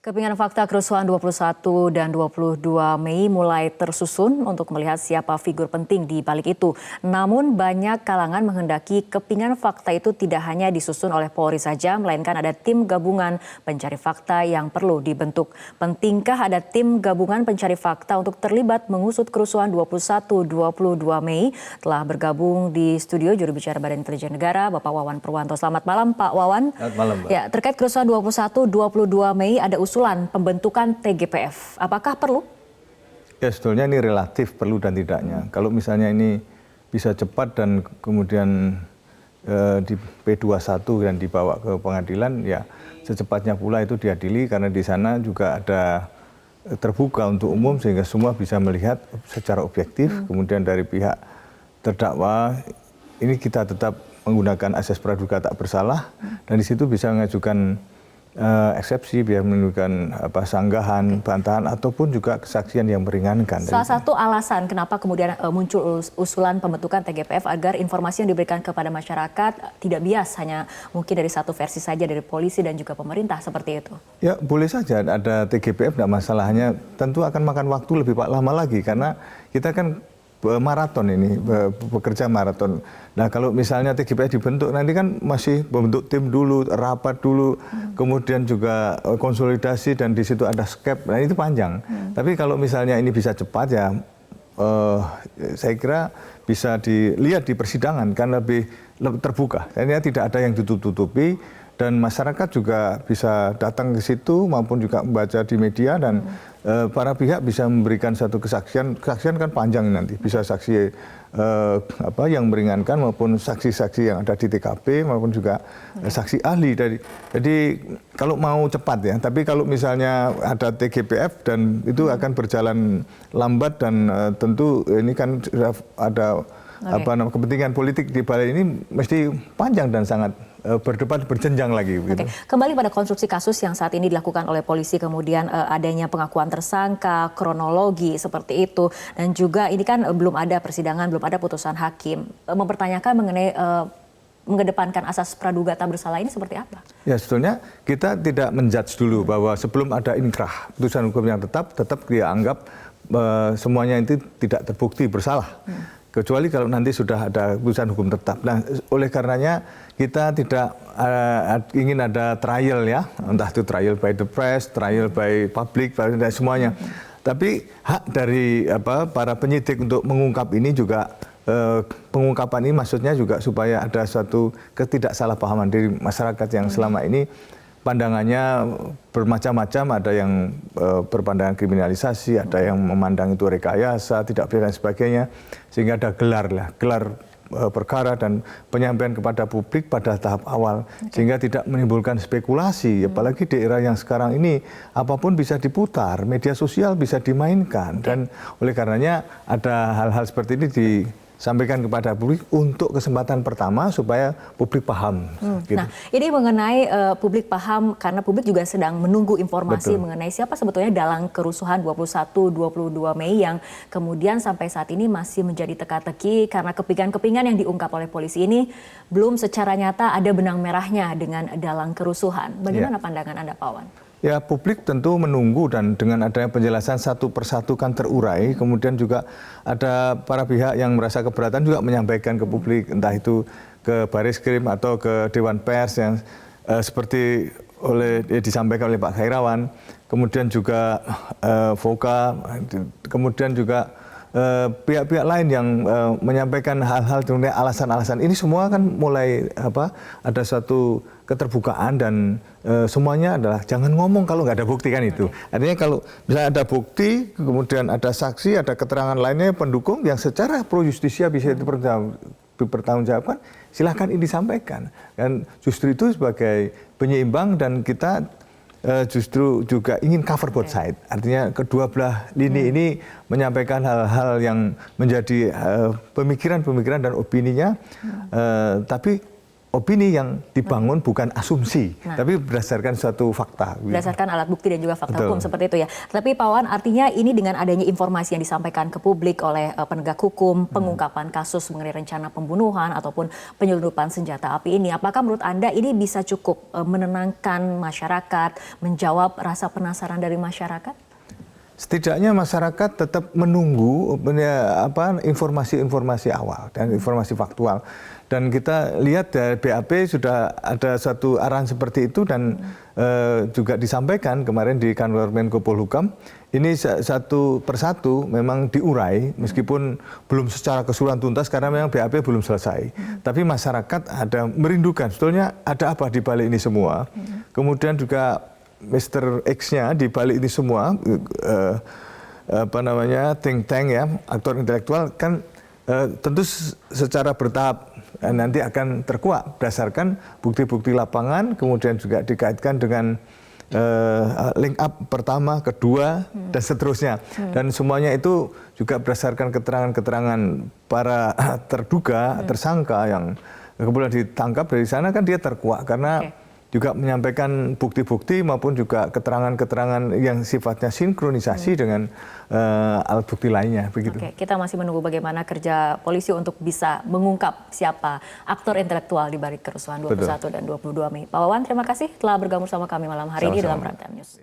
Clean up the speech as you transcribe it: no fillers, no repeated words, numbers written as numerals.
Kepingan fakta kerusuhan 21 dan 22 Mei mulai tersusun untuk melihat siapa figur penting di balik itu. Namun banyak kalangan menghendaki kepingan fakta itu tidak hanya disusun oleh Polri saja, melainkan ada tim gabungan pencari fakta yang perlu dibentuk. Pentingkah ada tim gabungan pencari fakta untuk terlibat mengusut kerusuhan 21-22 Mei? Telah bergabung di studio juru bicara Badan Intelijen Negara, Bapak Wawan Purwanto. Selamat malam, Pak Wawan. Selamat malam, Mbak. Ya, terkait kerusuhan 21-22 Mei ada usulan pembentukan TGPF. Apakah perlu? Ya, sebetulnya ini relatif perlu dan tidaknya. Kalau misalnya ini bisa cepat dan kemudian di P21 dan dibawa ke pengadilan, ya secepatnya pula itu diadili karena di sana juga ada terbuka untuk umum sehingga semua bisa melihat secara objektif. Kemudian dari pihak terdakwa ini kita tetap menggunakan asas praduga tak bersalah dan di situ bisa mengajukan eksepsi biar menunjukkan sanggahan, bantahan ataupun juga kesaksian yang meringankan. Salah satu alasan kenapa kemudian muncul usulan pembentukan TGPF agar informasi yang diberikan kepada masyarakat tidak bias, hanya mungkin dari satu versi saja dari polisi dan juga pemerintah seperti itu. Ya, boleh saja ada TGPF, tidak masalahnya. Tentu akan makan waktu lebih lama lagi karena kita kan maraton ini, bekerja maraton. Nah, kalau misalnya TGPF dibentuk, nanti kan masih membentuk tim dulu, rapat dulu, kemudian juga konsolidasi dan di situ ada skep. Nah, itu panjang. Tapi kalau misalnya ini bisa cepat ya, saya kira bisa dilihat di persidangan kan lebih terbuka. Ini tidak ada yang ditutup-tutupi dan masyarakat juga bisa datang ke situ maupun juga membaca di media dan para pihak bisa memberikan satu kesaksian. Kesaksian kan panjang nanti, bisa saksi yang meringankan maupun saksi-saksi yang ada di TKP maupun juga saksi ahli dari. Jadi kalau mau cepat ya, tapi kalau misalnya ada TGPF dan itu akan berjalan lambat dan tentu ini kan sudah ada kepentingan politik di balik ini mesti panjang dan sangat berdebat berjenjang lagi. Oke. Kembali pada konstruksi kasus yang saat ini dilakukan oleh polisi, kemudian adanya pengakuan tersangka, kronologi seperti itu, dan juga ini kan belum ada persidangan, belum ada putusan hakim. Mempertanyakan mengenai mengedepankan asas praduga tak bersalah ini seperti apa? Ya, sebetulnya kita tidak menjudge dulu bahwa sebelum ada inkrah putusan hukum yang tetap dia anggap semuanya itu tidak terbukti bersalah. Kecuali kalau nanti sudah ada putusan hukum tetap. Nah, oleh karenanya kita tidak ingin ada trial ya, entah itu trial by the press, trial by public, dan semuanya. Tapi hak dari para penyidik untuk mengungkap ini juga, pengungkapan ini maksudnya juga supaya ada suatu ketidaksalahpahaman dari masyarakat yang selama ini pandangannya bermacam-macam, ada yang berpandangan kriminalisasi, ada yang memandang itu rekayasa, tidak benar dan sebagainya, sehingga ada gelar perkara dan penyampaian kepada publik pada tahap awal, sehingga tidak menimbulkan spekulasi, apalagi di era yang sekarang ini apapun bisa diputar, media sosial bisa dimainkan, dan oleh karenanya ada hal-hal seperti ini disampaikan kepada publik untuk kesempatan pertama supaya publik paham. Gitu. Nah, ini mengenai publik paham karena publik juga sedang menunggu informasi mengenai siapa sebetulnya dalang kerusuhan 21-22 Mei yang kemudian sampai saat ini masih menjadi teka-teki karena kepingan-kepingan yang diungkap oleh polisi ini belum secara nyata ada benang merahnya dengan dalang kerusuhan. Bagaimana pandangan Anda, Pak Wawan? Ya, publik tentu menunggu dan dengan adanya penjelasan satu persatu kan terurai, kemudian juga ada para pihak yang merasa keberatan juga menyampaikan ke publik, entah itu ke Bariskrim atau ke Dewan Pers yang seperti disampaikan oleh Pak Khairawan, kemudian juga Voka, kemudian juga pihak-pihak lain yang menyampaikan hal-hal dengan alasan-alasan ini semua kan mulai ada suatu keterbukaan dan semuanya adalah jangan ngomong kalau nggak ada bukti kan itu. Artinya kalau misalnya ada bukti, kemudian ada saksi, ada keterangan lainnya pendukung yang secara pro justisia bisa dipertanggungjawabkan, silahkan ini disampaikan. Dan justru itu sebagai penyeimbang dan kita justru juga ingin cover both side. Artinya kedua belah lini ini menyampaikan hal-hal yang menjadi pemikiran-pemikiran dan opininya, tapi opini yang dibangun bukan asumsi, tapi berdasarkan suatu fakta. Berdasarkan alat bukti dan juga fakta Betul. hukum seperti itu ya. Tapi Pak Wawan, artinya ini dengan adanya informasi yang disampaikan ke publik oleh penegak hukum, pengungkapan kasus mengenai rencana pembunuhan ataupun penyelundupan senjata api ini, apakah menurut Anda ini bisa cukup menenangkan masyarakat, menjawab rasa penasaran dari masyarakat? Setidaknya masyarakat tetap menunggu informasi-informasi awal dan informasi faktual. Dan kita lihat dari BAP sudah ada satu arahan seperti itu dan juga disampaikan kemarin di kantor Menko Polhukam. Ini satu persatu memang diurai meskipun belum secara keseluruhan tuntas karena memang BAP belum selesai. Tapi masyarakat ada merindukan sebetulnya ada apa di balik ini semua. Kemudian juga Mr. X-nya di balik ini semua think tank ya, aktor intelektual kan tentu secara bertahap nanti akan terkuak berdasarkan bukti-bukti lapangan, kemudian juga dikaitkan dengan link up pertama, kedua, dan seterusnya. Dan semuanya itu juga berdasarkan keterangan-keterangan para terduga, tersangka yang kemudian ditangkap dari sana kan dia terkuak karena juga menyampaikan bukti-bukti maupun juga keterangan-keterangan yang sifatnya sinkronisasi dengan alat bukti lainnya. Begitu. Oke, kita masih menunggu bagaimana kerja polisi untuk bisa mengungkap siapa aktor intelektual di balik kerusuhan 21 dan 22 Mei. Pak Wawan, terima kasih telah bergabung sama kami malam hari ini dalam Prime Time News.